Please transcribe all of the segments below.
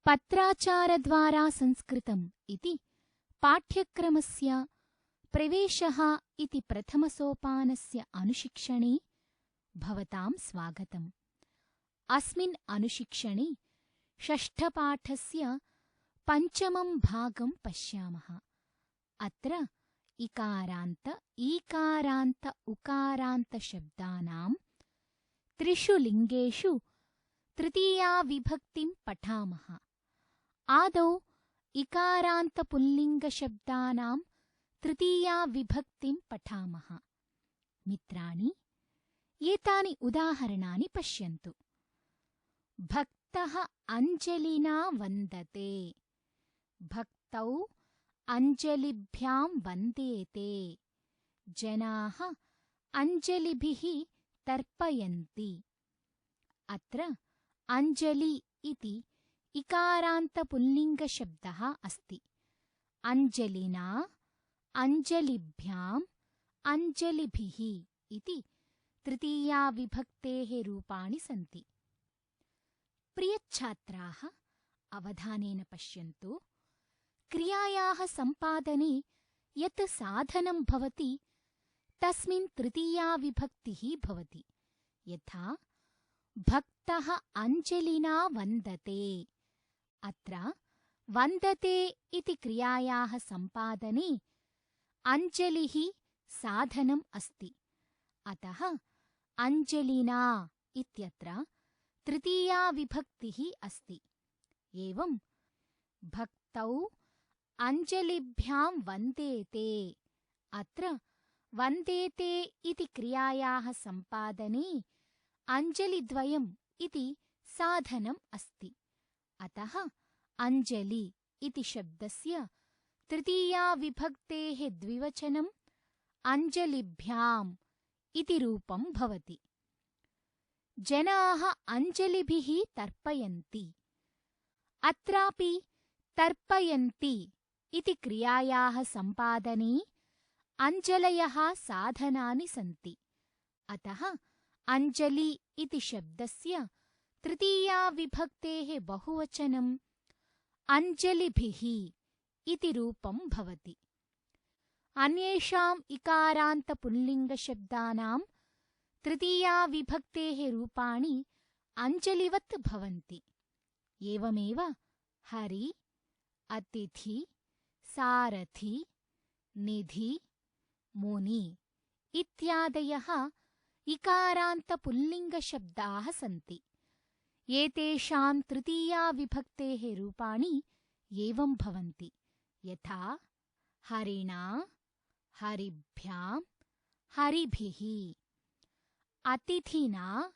पत्राचारद्वारा संस्कृतम् इति पाठ्यक्रमस्य प्रवेशः इति प्रथमसोपानस्य अनुशिक्षणे भवतां स्वागतम्। अस्मिन् अनुशिक्षणे षष्ठपाठस्य पञ्चमं भागं पश्यामः। अत्र इकारान्त ईकारान्त उकारान्तशब्दानां त्रिषु लिङ्गेषु तृतीया विभक्तिं पठामः। आदौ इकारान्तपुल्लिङ्गशब्दानां तृतीया विभक्तिं पठामः। मित्राणि, एतानि उदाहरणानि पश्यन्तु। भक्तः अञ्जलिना वन्दते। भक्तौ अञ्जलिभ्यां वन्देते। जनाः अञ्जलिभिः तर्पयन्ति। अत्र अञ्जलि इति इकारान्तपुल्लिङ्गशब्दः अस्ति। अञ्जलिना, अञ्जलिभ्याम्, अञ्जलिभिः इति तृतीया विभक्तेः रूपाणि सन्ति। प्रियच्छात्राः, अवधानेन पश्यन्तु। क्रियायाः सम्पादने यत् साधनं भवति तस्मिन् तृतीया विभक्तिः भवति। यथा भक्तः अञ्जलिना वन्दते। अत्र वन्दते इति क्रियायाः सम्पादने अञ्जलिः साधनम् अस्ति। अतः अञ्जलिना इत्यत्र तृतीया विभक्तिः अस्ति। एवं भक्तौ अञ्जलिभ्यां वन्देते। अत्र वन्देते इति क्रियायाः सम्पादने अञ्जलिद्वयम् इति साधनम् अस्ति। अतः अञ्जलि इति शब्दस्य तृतीया विभक्तेः द्विवचनम् अञ्जलिभ्याम् इति रूपं भवति। जनाः अञ्जलिभिः तर्पयन्ति। अत्रापि तर्पयन्ति इति क्रियायाः सम्पादने अञ्जलयः साधनानि सन्ति। अतः अञ्जलि इति शब्दस्य तृतीया विभक्तेः बहुवचनम् अञ्जलिभिः इति रूपं भवति। अन्येषाम् इकारान्तपुल्लिङ्गशब्दानां तृतीया विभक्तेः रूपाणि अञ्जलिवत् भवन्ति। एवमेव हरि, अतिथि, सारथि, निधि, मुनि इत्यादयः इकारान्तपुल्लिङ्गशब्दाः सन्ति। एतेषां तृतीया विभक्तेः रूपाणि एवं भवन्ति। यथा हरिणा, हरिभ्यां, हरिभिः। अतिथिना,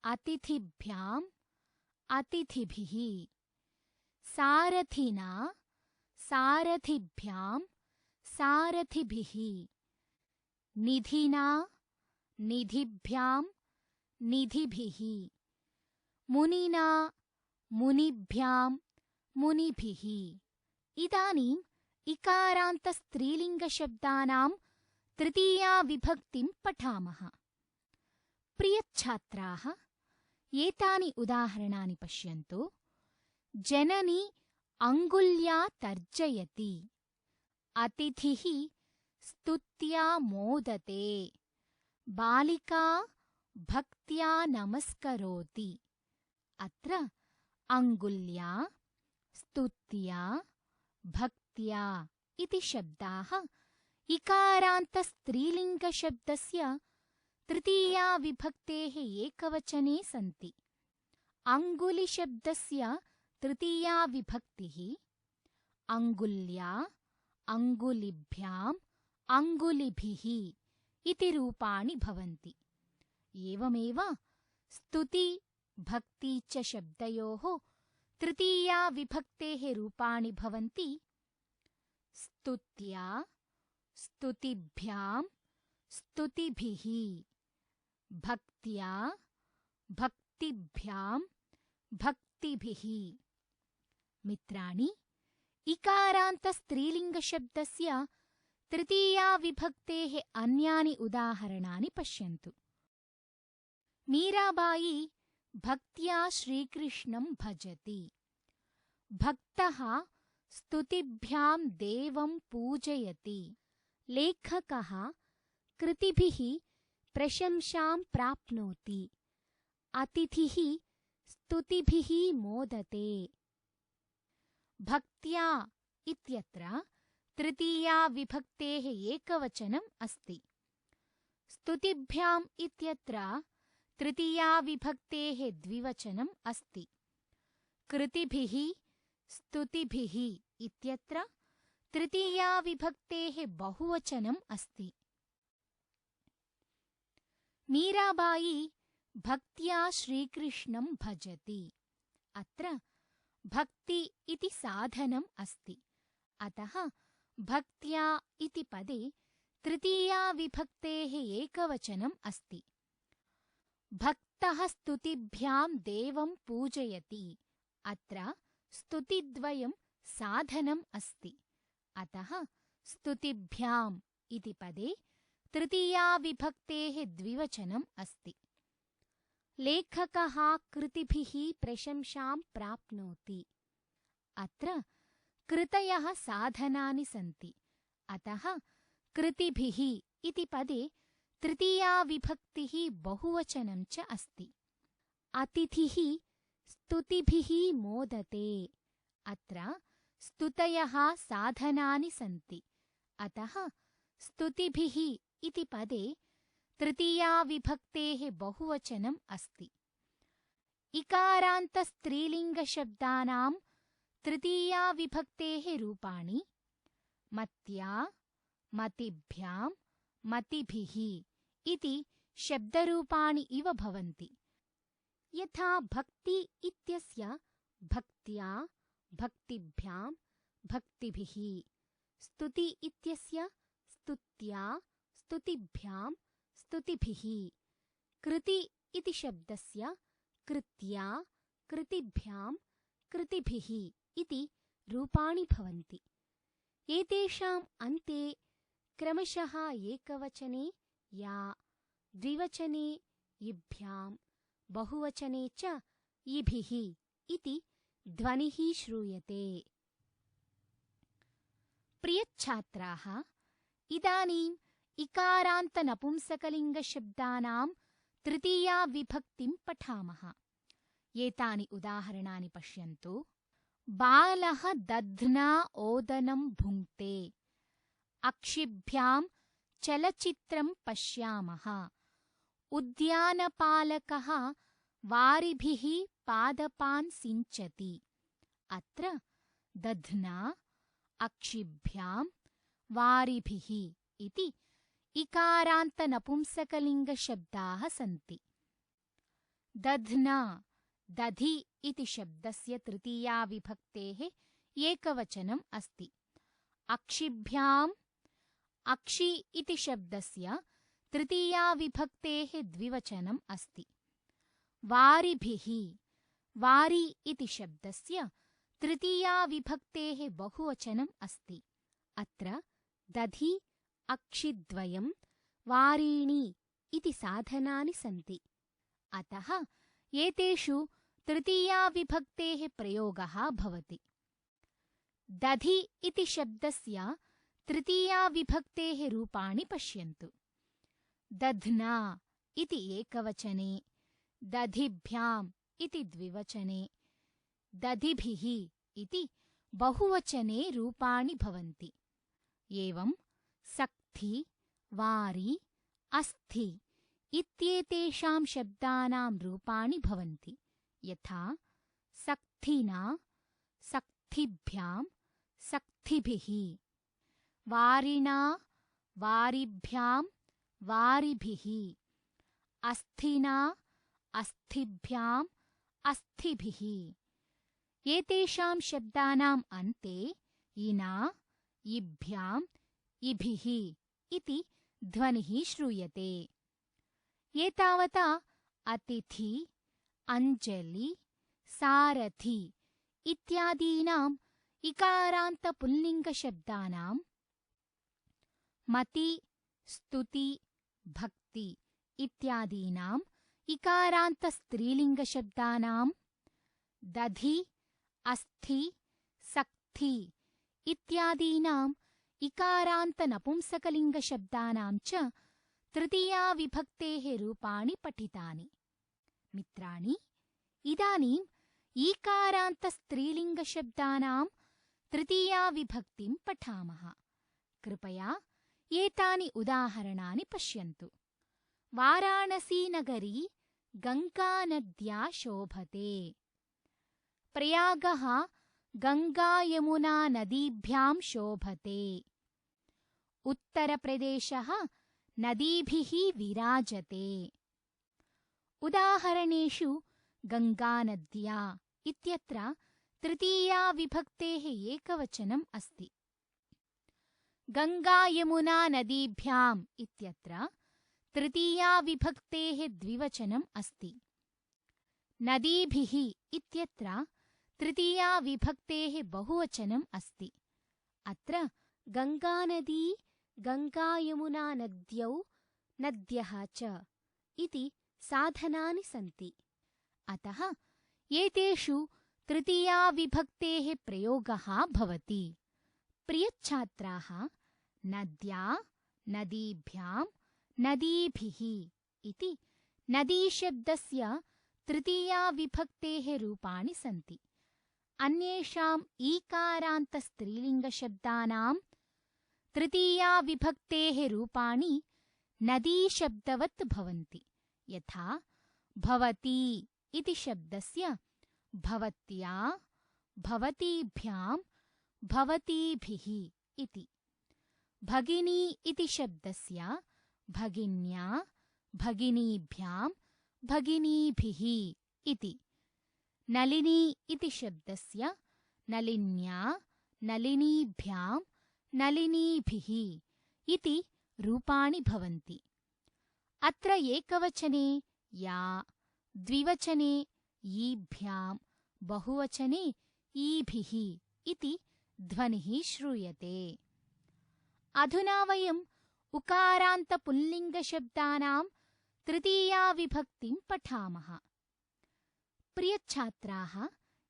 अतिथिभ्याम्, अतिथिभिः। सारथिना, सारथिभ्यां, सारथिभिः। निधिना, निधिभ्यां, निधिभिः। मुनिना, मुनिभ्यां, मुनिभिः। इदानीम् इकारान्तस्त्रीलिङ्गशब्दानां तृतीया विभक्तिं पठामः। प्रियच्छात्राः, एतानि उदाहरणानि पश्यन्तु। जननी अङ्गुल्या तर्जयति। अतिथिः स्तुत्या मोदते। बालिका भक्त्या नमस्करोति। अत्र अङ्गुल्या, स्तुत्या, भक्त्या इति शब्दाः इकारान्तस्त्रीलिङ्गशब्दस्य तृतीया विभक्तेः एकवचने सन्ति। अङ्गुलिशब्दस्य तृतीया विभक्तिः अङ्गुल्या, अङ्गुलिभ्याम्, अङ्गुलिभिः इति रूपाणि भवन्ति। एवमेव स्तुति, भक्ति च शब्दयोः तृतीया विभक्तेः रूपाणि भवन्ति स्तुत्या, स्तुतिभ्यां, स्तुतिभिः। भक्त्या, भक्तिभ्यां, भक्तिभिः। मित्राणि, इकारान्तस्त्रीलिङ्गशब्दस्य तृतीया विभक्तेः अन्यानि उदाहरणानि पश्यन्तु। मीराबाई भक्त्या श्रीकृष्णं भजति। भक्तः स्तुतिभ्यां देवं पूजयति। लेखकः कृतिभिः प्रशंसां प्राप्नोति। अतिथिः स्तुतिभिः मोदते। भक्त्या इत्यत्र तृतीया विभक्तेः एकवचनम् अस्ति। स्तुतिभ्याम् इत्यत्र तृतीया विभक्तेः द्विवचनम् अस्ति। कृतिभिः स्तुतिभिः इत्यत्र तृतीया विभक्तेः बहुवचनम् अस्ति। मीराबाई भक्त्या श्रीकृष्णं भजति। अत्र भक्ति इति साधनम् अस्ति। अतः भक्त्या इति पदे तृतीया विभक्तेः एकवचनम् अस्ति। भक्तः स्तुतिभ्यां देवं पूजयति। अत्र स्तुतिद्वयं साधनम् अस्ति। अतः स्तुतिभ्याम् इति पदे तृतीया विभक्तेः द्विवचनम् अस्ति। लेखकः कृतिभिः प्रशंसां प्राप्नोति। अत्र कृतयः साधनानि सन्ति। अतः कृतिभिः इति पदे तृतीया विभक्तिः बहुवचनं च अस्ति। अतिथिः स्तुतिभिः मोदते। अत्र स्तुतयः साधनानि सन्ति। अतः स्तुतिभिः इति पदे तृतीया विभक्तेः बहुवचनम् अस्ति। इकारान्तस्त्रीलिङ्गशब्दानां तृतीया विभक्तेः रूपाणि मत्या, मतिभ्यां, मतिभिः इति शब्दरूपाणि इव भवन्ति। यथा भक्ति इत्यस्य भक्त्या, भक्तिभ्यां, भक्तिभिः, स्तुति इत्यस्य स्तुत्या, स्तुतिभ्यां, स्तुतिभिः, कृति इति शब्दस्य कृत्या, कृतिभ्यां, कृतिभिः इति रूपाणि भवन्ति। एतेषाम् अन्ते क्रमशः एकवचने या, द्विवचने इभ्यां, बहुवचने च इभिः इति ध्वनिः श्रूयते। प्रियच्छात्राः, इदानीम् इकारान्तनपुंसकलिङ्गशब्दानां तृतीया विभक्तिं पठामः। एतानि उदाहरणानि पश्यन्तु। बालः दध्ना ओदनं भुङ्क्ते। अक्षिभ्यां चलचित्रं पश्यामः। उद्यानपालकः वारिभिः पादपान् सिञ्चति। अत्र दध्ना, अक्षिभ्यां, वारिभिः इति इकारान्तनपुंसकलिङ्गशब्दाः सन्ति। दध्ना, दधि इति शब्दस्य तृतीया विभक्तेः एकवचनम् अस्ति। अक्षिभ्याम्, अक्षि इति शब्दस्य तृतीया विभक्तेः द्विवचनम् अस्ति। वारिभिः, वारि इति शब्दस्य तृतीया विभक्तेः बहुवचनम् अस्ति। अत्र दधि, अक्षिद्वयं, वारीणि इति साधनानि सन्ति। अतः एतेषु तृतीया विभक्तेः प्रयोगः भवति। दधि इति शब्दस्य तृतीया विभक्तेः रूपाणि पश्यन्तु। दध्ना इति एकवचने, दधिभ्याम् इति द्विवचने, दधिभिः इति बहुवचने रूपाणि भवन्ति। एवं सक्थि, वारि, अस्थि इत्येतेषां शब्दानां रूपाणि भवन्ति। यथा सक्थिना, सक्थिभ्यां, सक्थिभिः, वारिणा, वारिभ्यां, वारिभिः, अस्थिना, अस्थिभ्यां, अस्थिभिः। एतेषां शब्दानाम् अन्ते इना, इभ्यां, इभिः इति ध्वनिः श्रूयते। एतावता अतिथि, अञ्जलि, सारथि इत्यादीनाम् इकारान्तपुल्लिङ्गशब्दानां मति, स्तुति, भक्ति इत्यादीनाम् इकारान्तस्त्रीलिङ्गशब्दानां दधि, अस्थि, विभक्ति इत्यादीनाम् इकारान्तनपुंसकलिङ्गशब्दानां च तृतीयाविभक्तेः रूपाणि पठितानि। मित्राणि, इदानीम् ईकारान्तस्त्रीलिङ्गशब्दानां तृतीयाविभक्तिं पठामः। कृपया एतानि उदाहरणानि पश्यन्तु। वाराणसीनगरी गङ्गानद्या शोभते। प्रयागः गङ्गायमुनानदीभ्यां शोभते। उत्तरप्रदेशः नदीभिः विराजते। उदाहरणेषु गङ्गानद्या इत्यत्र तृतीयाविभक्तेः एकवचनम् अस्ति। गङ्गायमुनानदीभ्याम् इत्यत्र तृतीयाविभक्तेः द्विवचनम् अस्ति। नदीभिः इत्यत्र तृतीयाविभक्तेः बहुवचनम् अस्ति। अत्र गङ्गानदी, गङ्गायमुनानद्यौ, नद्यः च इति साधनानि सन्ति। अतः एतेषु तृतीयाविभक्तेः प्रयोगः भवति। प्रियच्छात्राः, नद्या, नदीभ्यां, नदीभिः इति नदीशब्दस्य तृतीयाविभक्तेः रूपाणि सन्ति। अन्येषाम् ईकारान्तस्त्रीलिङ्गशब्दानां तृतीयाविभक्तेः रूपाणि नदीशब्दवत् भवन्ति। यथा भवती इति शब्दस्य भवत्या, भवतीभ्यां, भवतीभिः इति। भगिनी इति शब्दस्य भगिन्या, भगिनीभ्यां, भगिनीभिः इति। नलिनी इति शब्दस्य नलिन्या, नलिनीभ्यां, नलिनीभिः इति रूपाणि भवन्ति। अत्र एकवचने या, द्विवचने ईभ्यां, बहुवचने ईभिः इति ध्वनिः श्रूयते। अधुना वयम् उकारान्तपुल्लिङ्गशब्दानां तृतीयाविभक्तिं पठामः। प्रियच्छात्राः,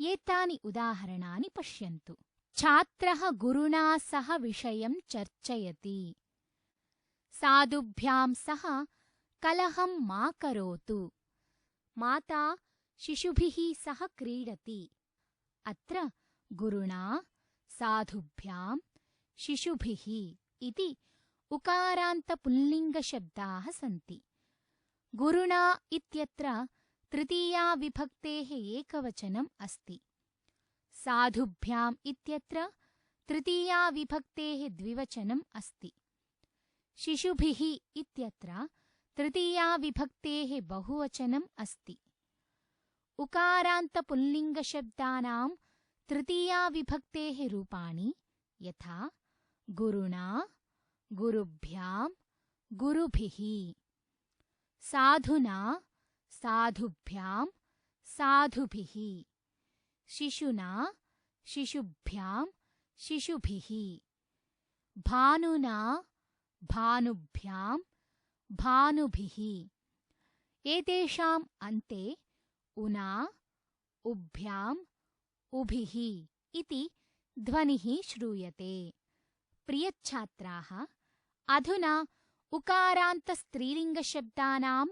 एतानि उदाहरणानि पश्यन्तु। छात्रः गुरुणा सह विषयं चर्चयति। साधुभ्यां सह कलहं मा करोतु। माता शिशुभिः सह क्रीडति। अत्र गुरुणा, साधुभ्यां, शिशुभिः इति उकारान्तपुल्लिङ्गशब्दाः सन्ति। गुरुणा इत्यत्र तृतीयाविभक्तेः एकवचनम् अस्ति। साधुभ्याम् इत्यत्र तृतीयाविभक्तेः द्विवचनम् अस्ति। शिशुभिः इत्यत्र तृतीयाविभक्तेः बहुवचनम् अस्ति। उकारान्तपुल्लिङ्गशब्दानां तृतीयाविभक्तेः रूपाणि यथा गुरुणा, गुरुभ्यां, गुरुभिः। साधुना, साधुभ्यां, साधुभिः। शिशुना, शिशुभ्यां, शिशुभिः। भानुना, भानुभ्यां, भानुभिः। एतेषाम् अन्ते उना, उभ्याम्, उभिः इति ध्वनिः श्रूयते। प्रियच्छात्राः, अधुना उकारान्तस्त्रीलिङ्गशब्दानां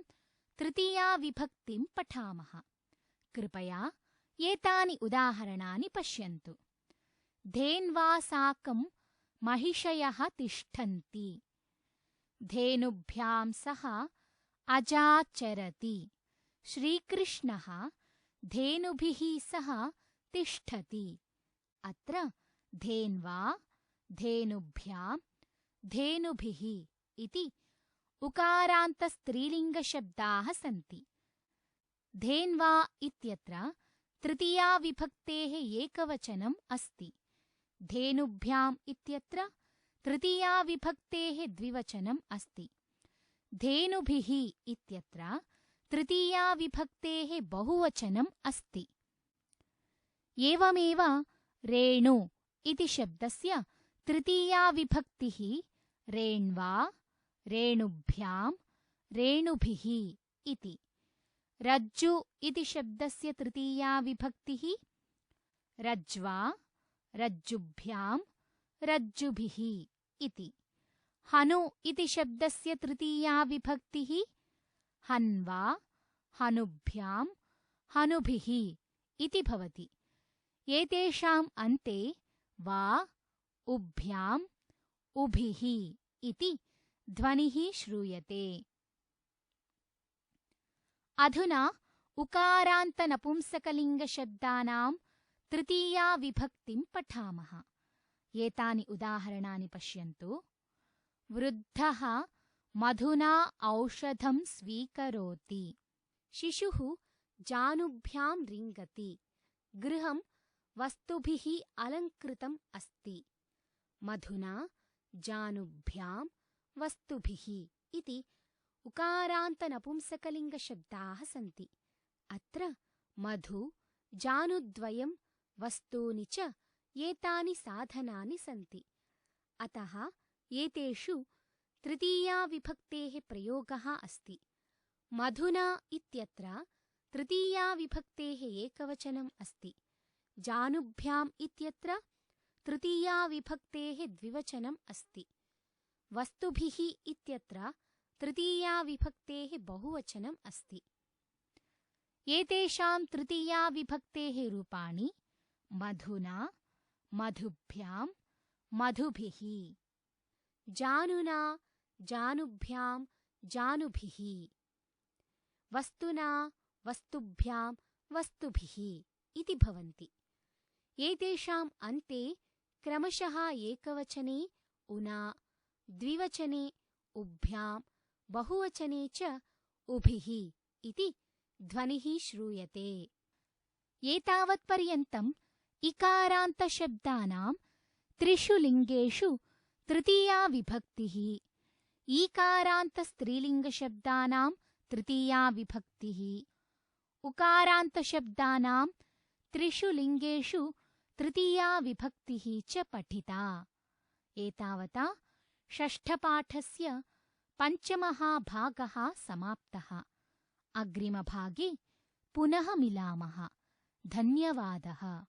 तृतीयाविभक्तिं पठामः। कृपया एतानि उदाहरणानि पश्यन्तु। धेन्वा साकं महिषयः तिष्ठन्ति। धेनुभ्यां सह अजा चरति। श्रीकृष्णः धेनुभिः सह तिष्ठति। अत्र धेन्वा, धेनुभ्यां, धेनुभिः इति उकारान्तस्त्रीलिङ्गशब्दाः सन्ति। धेन्वा इत्यत्र तृतीयाविभक्तेः एकवचनम् अस्ति। धेनुभ्याम् इत्यत्र तृतीयाविभक्तेः द्विवचनम् अस्ति। धेनुभिः इत्यत्र तृतीयाविभक्तेः बहुवचनम् अस्ति। एवमेव रेणु इति शब्दस्य तृतीयाविभक्तिः रेण्वा, रेणुभ्यां, रेणुभिः इति। रज्जु इति शब्दस्य तृतीयाविभक्तिः रज्वा, रज्जुभ्यां रज्जुभिः इति। हनु इति शब्दस्य तृतीया विभक्तिः हन्वा हनुभ्यां हनुभिः इति भवति। एतेषाम् अन्ते वा उभ्याम् उभिः इति ध्वनिः श्रूयते। अधुना उकारान्तनपुंसकलिङ्गशब्दानां तृतीया विभक्तिं पठामः। एतानि उदाहरणानि पश्यन्तु। वृद्धः मधुना औषधं स्वीकरोति। शिशुः जानुभ्यां रिङ्गति। गृहं वस्तुभिः अलङ्कृतम् अस्ति। मधुना जानुभ्यां वस्तुभिः इति उकारान्तनपुंसकलिङ्गशब्दाः सन्ति। अत्र मधु जानुद्वयं वस्तूनि च एतानि साधनानि सन्ति। अतः एतेषु तृतीया विभक्तेः प्रयोगः अस्ति। मधुना इत्यत्र तृतीया विभक्तेः एकवचनम् अस्ति। जानुभ्याम् इत्यत्र तृतीया विभक्तेः द्विवचनम् अस्ति। वस्तुभिः इत्यत्र तृतीया विभक्तेः बहुवचनम् अस्ति। एतेषां तृतीया विभक्तेः रूपाणि मधुना मधुभ्यां मधुभिः, जानुना जानुभ्यां जानुभिः, वस्तुना वस्तुभ्यां वस्तुभिः इति भवन्ति। एतेषाम् अन्ते क्रमशः एकवचने उना, द्विवचने उभ्यां, बहुवचने च उभिः इति ध्वनिः श्रूयते। एतावत्पर्यन्तम् इकारान्तशब्दानां त्रिषु लिङ्गेषु तृतीया विभक्तिः, ईकारान्तस्त्रीलिङ्गशब्दानां तृतीया विभक्तिः, उकारान्तशब्दानां त्रिषु लिङ्गेषु तृतीया विभक्तिः च पठिता। एतावता षष्ठपाठस्य पञ्चमः भागः समाप्तः। अग्रिमभागे पुनः मिलामः। धन्यवादः।